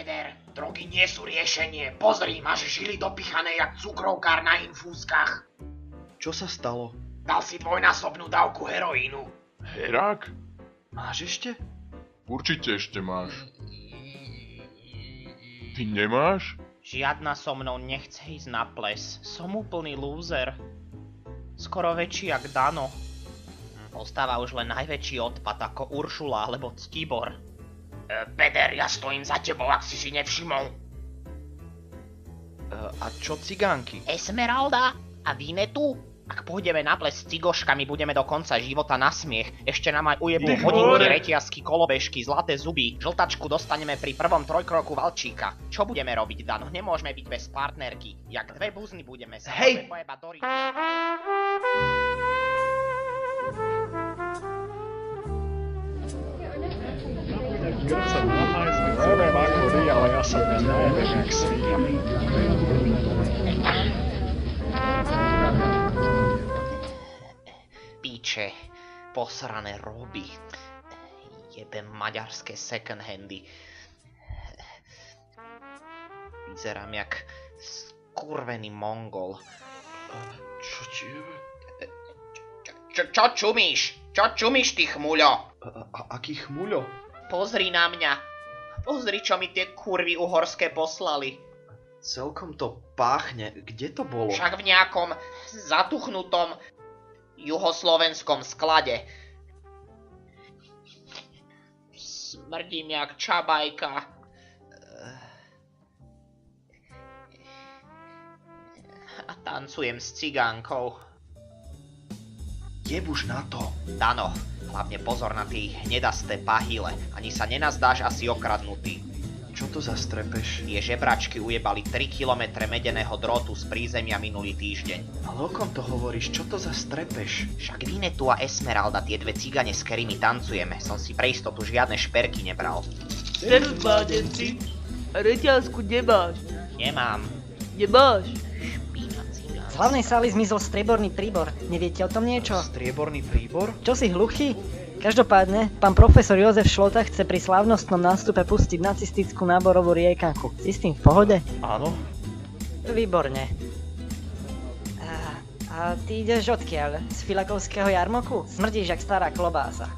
Peder, drogy nie sú riešenie. Pozri, máš žily dopichané jak cukrovkár na infúzkach. Čo sa stalo? Dal si dvojnásobnú dávku heroínu. Herák? Máš ešte? Určite ešte máš. Ty nemáš? Žiadna so mnou nechce ísť na ples. Som úplný lúzer. Skoro väčší jak Dano. Ostáva už len najväčší odpad ako Uršula alebo Ctibor. Peder, ja stojím za tebou, ak si nevšimol. A čo cigánky? Esmeralda a Vinetu? Ak pôjdeme na ples s cigoškami, budeme do konca života na smiech. Ešte nám aj ujebú hodinky, reťazky, kolobežky, zlaté zuby. Žltačku dostaneme pri prvom trojkroku valčíka. Čo budeme robiť, Dano? Nemôžeme byť bez partnerky. Jak dve buzny budeme sa pojebať do ríča. Keď sa nahájsme neviem ako vy, ale ja sa dnes najebem jak svíňa. Píče, posrané roby. Jebem maďarské second handy. Vyzerám jak skurvený mongol. Čo ti je? Čo čumíš? Čo čumíš, ty chmuľo? Aký chmuľo? Pozri na mňa. Pozri, čo mi tie kurvy uhorské poslali. Celkom to páchne. Kde to bolo? Však v nejakom zatuchnutom juhoslovenskom sklade. Smrdím jak čabajka. A tancujem s cigánkou. Jebuš na to. Dano, hlavne pozor na tie hnedasté pahyle. Ani sa nenazdáš asi okradnutý. Čo to za strepeš? Tie žebračky ujebali 3 km medeného drôtu z prízemia minulý týždeň. Ale o kom to hovoríš? Čo to za strepeš? Však Vinetu a Esmeralda, tie dve cigane, s ktorými tancujeme. Som si pre istotu žiadne šperky nebral. Servus, mládenci. A reťazku nemáš? Nemám. Nemáš? Špína cigán. Z hlavnej sály zmizol strieborný príbor. Neviete o tom niečo? Strieborný príbor? Čo si hluchý? Každopádne, pán profesor Jozef Šlota chce pri slávnostnom nástupe pustiť nacistickú náborovú riekanku. Si s tým v pohode? Áno. Výborne. A ty ideš odkiaľ? Z Filakovského jarmoku? Smrdíš jak stará klobása.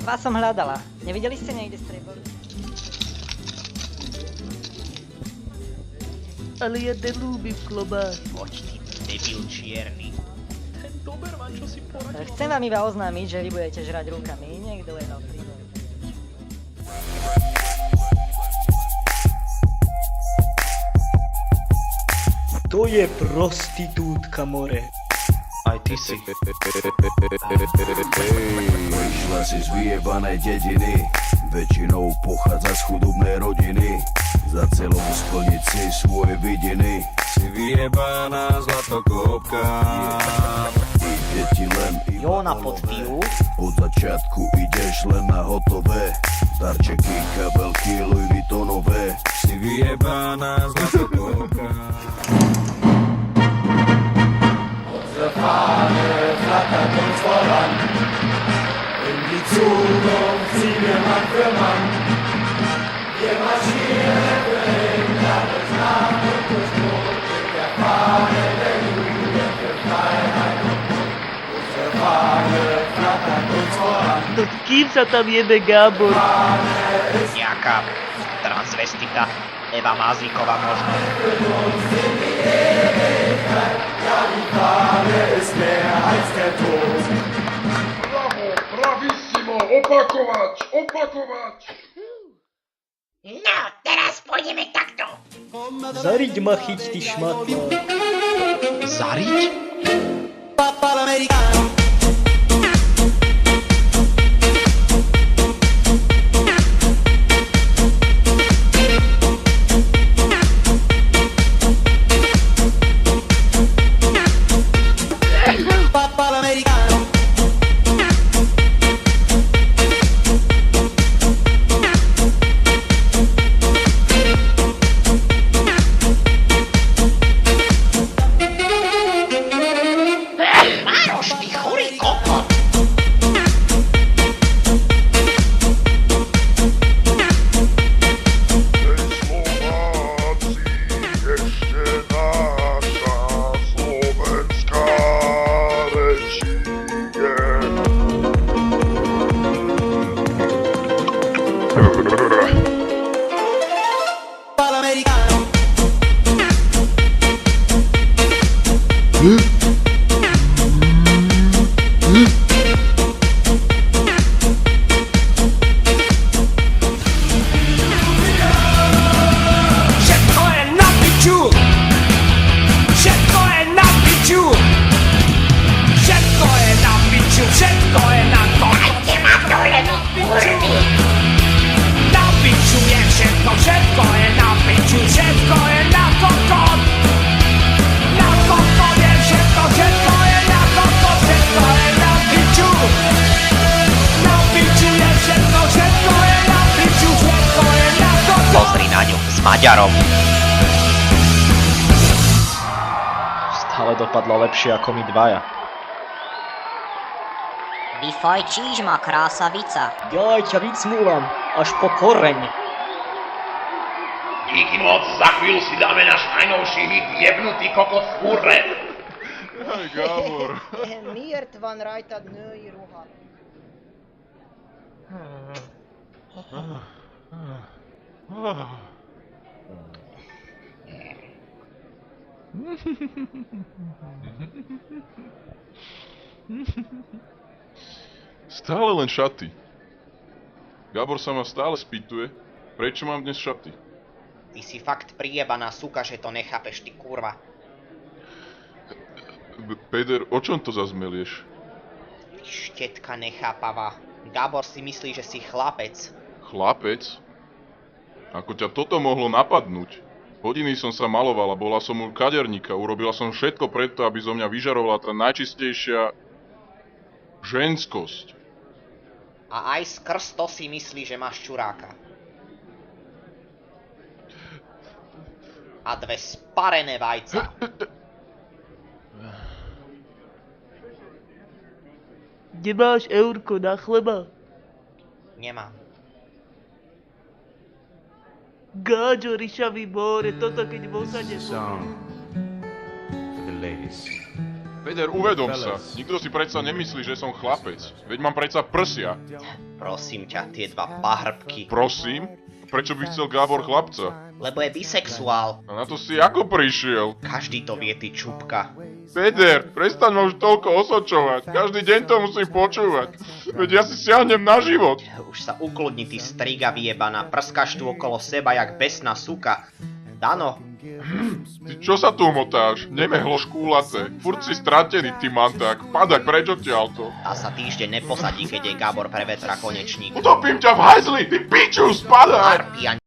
Vás som hľadala. Nevideli ste niekde strieborný? Ale ja nelúbim klobás. Poď ty, debil čierny. Doberman, čo si poradil? Chcem vám iba oznámiť, že vy budete žrať rukami. Niekto je dal príbor. To je prostitútka, more. Aj ty si. Vyšla si z vyjebanej dediny, väčšinou pochádza z chudobnej rodiny. Za celou splniť si svoje vidiny. Si vyjebaná zlatokopka. Ide ti len Jóna pod pivu. Od začiatku ideš len na hotové. Darčeky, kabelky, Louis Vuittonové. Si vyjebaná zlatokopka. Unsere Fahne flattert uns voran. In die Zukunft ziehen wir Mann für Mann. Wir marschieren für England durch Nacht und durch Not. Mit der Fahne der Jugend für Freiheit und Mut. Unsere Fahne flattert uns voran. No s kým sa tam jebe Gábor? Nejaká transvestita. Eva Mazíková možno. Ja, die Fahne ist mehr als der Tod. Bravo, bravissimo, opakovať, opakovať. No, teraz pôjdeme takto. Zariď ma chyť, ty šmatná. Zariť? Všetko je na piču! Všetko je na piču! Všetko je na piču! Všetko je na kokot! Na piču je všetko! Všetko je na piču! Všetko je na kokot! Na kokot je všetko! Všetko je na kokot! Všetko je na piču! Na piču je všetko! Všetko je na piču! Všetko je na kokot! Pozri na ňu, s Maďarom. Stále dopadla lepšie ako my dvaja. Vyfajčíš ma, krásavica. Ja ťa vycmúvam, až po koreň. Díky moc, za chvíľu si dáme náš najnovší hit Jebnutý kokot v kurve. Aj Gábor. Miért van rajtad női ruha? Stále len šaty. Gábor sa ma stále spýtuje, prečo mám dnes šaty. Ty si fakt prijebaná suka, že to nechápeš, ty kurva. Peter, o čom to zas melieš? Ty štetka nechápavá. Gábor si myslí, že si chlapec. Chlapec? Ako ťa toto mohlo napadnúť? Hodiny som sa malovala, bola som u kaderníka, urobila som všetko preto, aby zo mňa vyžarovala tá najčistejšia ženskosť. A aj skrz to si myslí, že máš čuráka. A dve sparené vajca. Nemáš eurko na chleba? Nemám. Gáďo, ryšavý more, toto keď v osade Peter, uvedom sa, nikto si predsa nemyslí, že som chlapec. Veď mám predsa prsia. Prosím ťa, tie dva pahrbky. Prosím? Prečo by chcel Gábor chlapca? Lebo je bisexuál. A na to si ako prišiel? Každý to vie, ty čupka. Peter, prestaň ma už toľko osočovať. Každý deň to musím počúvať. Veď ja si siahnem na život. Už sa ukludni, ty striga vyjebaná. Prskáš tu okolo seba jak besná suka. Dano. Ty čo sa tu motáš? Nemehlo škúlace. Furt si stratený, ty manták. Padaj preč odtiaľto. Tá sa týždeň neposadí, keď jej Gábor prevetra konečník. Utopím ťa v hajzli, ty piču, spadaj! Arpia